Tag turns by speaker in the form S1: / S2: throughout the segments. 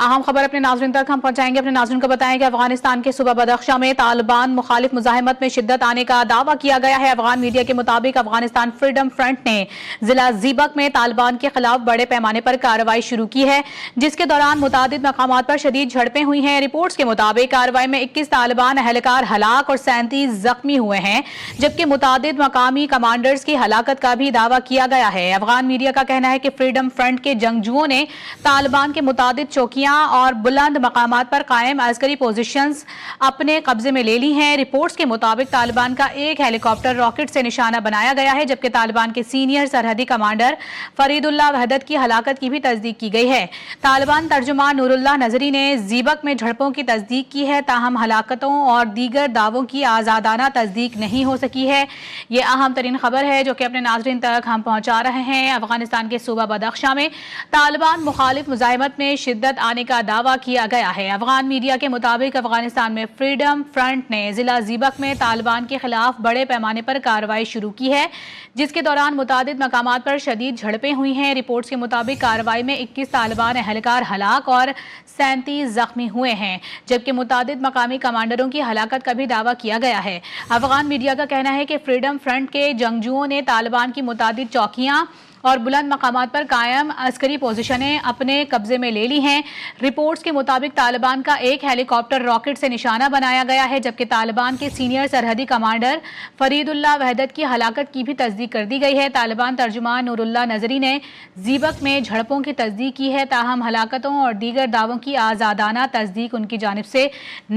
S1: अहम खबर अपने नाज़रीन तक हम पहुंचाएंगे। अपने नाज़रीन को बताएं कि अफगानिस्तान के सूबा बदख्शां में तालिबान मुखालिफ मुजाहिमत में शिद्दत आने का दावा किया गया है। अफगान मीडिया के मुताबिक अफगानिस्तान फ्रीडम फ्रंट ने जिला ज़ीबक में तालिबान के खिलाफ बड़े पैमाने पर कार्रवाई शुरू की है, जिसके दौरान मुतादिद मकामात पर शदीद झड़पें हुई हैं। रिपोर्ट्स के मुताबिक कार्रवाई में 21 तालिबान अहलकार हलाक और 37 जख्मी हुए हैं, जबकि मुतादिद मकामी कमांडर्स की हलाकत का भी दावा किया गया है। अफगान मीडिया का कहना है कि फ्रीडम फ्रंट के जंगजुओं ने तालिबान के मुतादिद चौकियां और बुलंद मकामात पर कायम अस्करी पोजीशंस अपने कब्जे में ले ली हैं। रिपोर्ट्स के मुताबिक तालिबान का एक हेलीकॉप्टर रॉकेट से निशाना बनाया गया है, जबकि तालिबान के सीनियर सरहदी कमांडर फरीदुल्लाह वहदत की हलाकत की भी तस्दीक की गई है। तालिबान तर्जुमान नूरुल्लाह नजरी ने ज़ीबक में झड़पों की तस्दीक की है, ताहम हलाकतों और दीगर दावों की आज़ादाना तस्दीक नहीं हो सकी है। ये अहम तरीन खबर है जो कि अपने नाज़रीन तक हम पहुंचा रहे हैं। अफगानिस्तान के सूबा बदख्शां में तालिबान मुखालिफ मुजाहिमत में शिद्दत आने का दावा किया गया है। अफगान मीडिया के मुताबिक अफगानिस्तान में फ्रीडम फ्रंट ने जिला ज़ीबक में तालिबान के खिलाफ बड़े पैमाने पर कार्रवाई शुरू की है, जिसके दौरान मुतादिद मकामात पर शदीद झड़पें हुई हैं। रिपोर्ट्स के मुताबिक कार्रवाई में 21 तालिबान अहलकार हलाक और 37 जख्मी हुए हैं, जबकि मुतादिद मकामी कमांडरों की हलाकत का भी दावा किया गया है। अफगान मीडिया का कहना है कि फ्रीडम फ्रंट के जंगजुओं ने तालिबान की मुतादिद चौकियां और बुलंद मकामात पर कायम अस्करी पोजीशनें अपने कब्जे में ले ली हैं। रिपोर्ट्स के मुताबिक तालिबान का एक हेलीकॉप्टर रॉकेट से निशाना बनाया गया है, जबकि तालिबान के सीनियर सरहदी कमांडर फरीदुल्लाह वहदत की हलाकत की भी तस्दीक कर दी गई है। तालिबान तर्जुमान नूरुल्लाह नजरी ने ज़ीबक में झड़पों की तस्दीक की है, ताहम हलाकतों और दीगर दावों की आज़ादाना तस्दीक उनकी जानिब से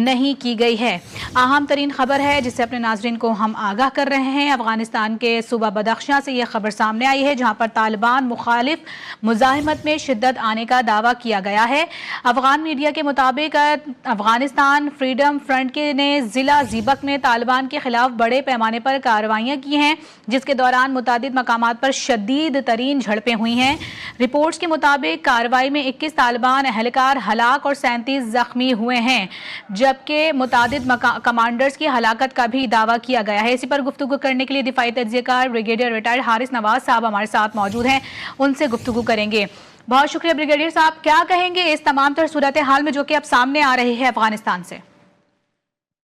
S1: नहीं की गई है। अहम तरीन खबर है जिससे अपने नाज़रीन को हम आगाह कर रहे हैं। अफगानिस्तान के सूबा बदख्शां से यह खबर सामने आई है, जहाँ पर तालिबान मुखालिफ मुजाहिमत में शिद्दत आने का दावा किया गया है। अफगान मीडिया के मुताबिक अफगानिस्तान फ्रीडम फ्रंट के ने जिला ज़ीबक में तालिबान के खिलाफ बड़े पैमाने पर कार्रवाइयाँ की हैं, जिसके दौरान मुतादिद मकामात पर शदीद तरीन झड़पें हुई हैं। रिपोर्ट्स के मुताबिक कार्रवाई में 21 तालिबान अहलकार हलाक और 37 जख्मी हुए हैं, जबकि मुतादिद कमांडर्स की हलाकत का भी दावा किया गया है। इसी पर गुफ्तगू करने के लिए दिफाई तज्ज़ियाकार ब्रिगेडियर रिटायर्ड हारिस नवाज साहब हमारे साथ मौजूद हैं, उनसे गुफ्तगू करेंगे। बहुत शुक्रिया ब्रिगेडियर साहब, क्या कहेंगे इस तमाम तर सूरत हाल में जो कि अब सामने आ रही है अफगानिस्तान से?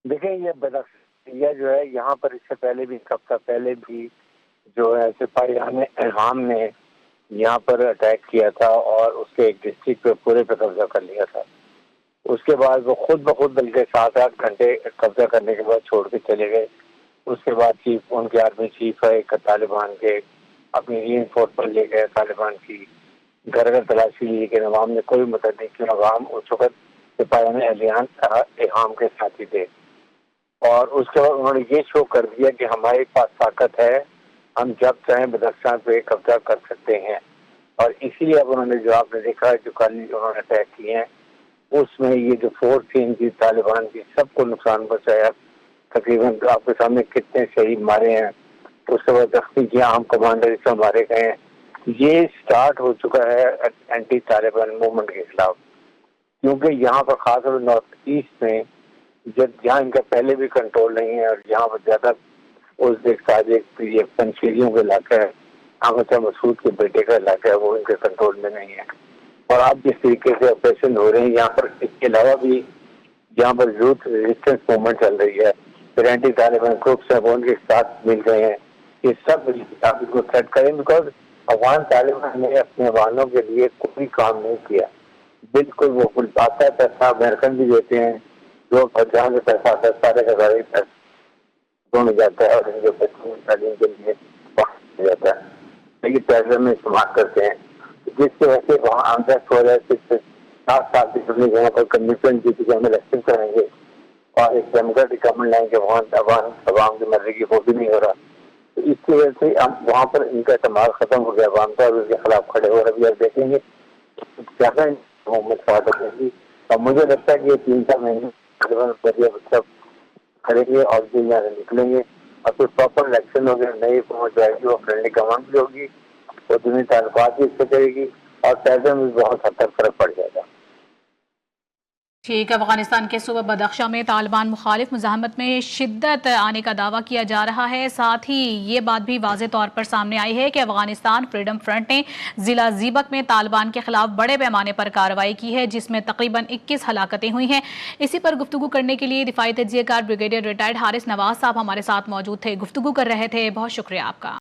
S2: देखें, ये जो है यहाँ पर इससे पहले भी एक हफ्ता पहले भी जो है सिपाहीयान इल्हाम ने यहाँ पर अटैक किया था और उसके एक डिस्ट्रिक्ट पे पूरे पे कब्जा कर लिया था। उसके बाद वो खुद ब खुद बल्कि 7-8 घंटे कब्जा करने के बाद छोड़ के चले गए। उसके बाद चीफ उनके आर्मी चीफ है एक तालिबान के अपनी रीइंफोर्स पर ले गए, तालिबान की घर घर तलाशी ली, लेकिन अवाम ने कोई मदद नहीं की। अवाम उस वक्त सिपाहीयान इल्हाम के साथी थे और उसके बाद उन्होंने ये शो कर दिया कि हमारे पास ताकत है, हम जब चाहें बदख्शां पे कब्जा कर सकते हैं। और इसीलिए अब उन्होंने जो आपने देखा जो कल उन्होंने अटैक किए हैं, उसमें ये जो फोर्स थी इनकी तालिबान की सबको नुकसान पहुंचाया। तकरीबन आपके सामने कितने शहीद मारे हैं, उसके बाद जख्मी किया, हम कमांडर इसमें मारे गए हैं। ये स्टार्ट हो चुका है एंटी तालिबान मूवमेंट के खिलाफ, क्योंकि यहाँ पर खासतौर नॉर्थ ईस्ट में जहाँ इनका पहले भी कंट्रोल नहीं है और यहाँ पर ज्यादा उस साजिक ये पंचेरियों का इलाका है, अहमद मसूद के बेटे का इलाका है, वो इनके कंट्रोल में नहीं है। और अब जिस तरीके से ऑपरेशन हो रहे हैं यहाँ पर, इसके अलावा भी यहाँ पर यूथ रेजिस्टेंस मूवमेंट चल रही है, फिर एंटी तालिबान ग्रुप्स है वो उनके साथ मिल गए हैं। ये सब को सेट करें, बिकॉज अफगान तालिबान ने अपने वालों के लिए कोई काम नहीं किया। बिल्कुल वो कुल आता है पैसा अमेरिकन भी देते हैं, जो जहाँ से पैसा आता है सारे का सारे पैसा में जाता है और इनके बच्चों की तालीम के लिए जाता है, लेकिन पैसे में इस्तेमाल करते हैं, जिसकी वजह से वहाँ आमदस्त हो रहा है। 7 साल की हमने यहाँ पर कमिटमेंट की थी कि हम इलेक्शन करेंगे और एक डेमोक्रेटिक गवर्नमेंट लाएंगे, वहाँ अवाम की मर्जी की वो भी नहीं हो रहा। तो इसकी वजह से अब वहाँ पर इनका इस्तेमाल खत्म हो गया, अवाम का उसके खिलाफ खड़े हो रहे। अभी आप देखेंगे ज्यादा मोहम्मद स्टार्ट होगी और मुझे लगता है कि ये 3-4 महीने सब खड़ेंगे और जो यहाँ से निकलेंगे और फिर प्रॉपर इलेक्शन हो गया, नई पहुंच जाएगी, वो फ्रेंडली गवर्नमेंट भी होगी, वो दुनिया ताल्लुकात भी इससे करेगी और पैसे में भी बहुत हद तक फर्क पड़ जाएगा।
S1: ٹھیک ہے، افغانستان کے صوبہ بدخشاں میں طالبان مخالف مزاحمت میں شدت آنے کا دعویٰ کیا جا رہا ہے۔ ساتھ ہی یہ بات بھی واضح طور پر سامنے آئی ہے کہ افغانستان فریڈم فرنٹ نے ضلع زیبک میں طالبان کے خلاف بڑے پیمانے پر کارروائی کی ہے، جس میں تقریباً 21 ہلاکتیں ہوئی ہیں۔ اسی پر گفتگو کرنے کے لیے دفاعی تجزیہ کار بریگیڈیئر ریٹائرڈ حارث نواز صاحب ہمارے ساتھ موجود تھے، گفتگو کر رہے تھے۔ بہت شکریہ آپ کا۔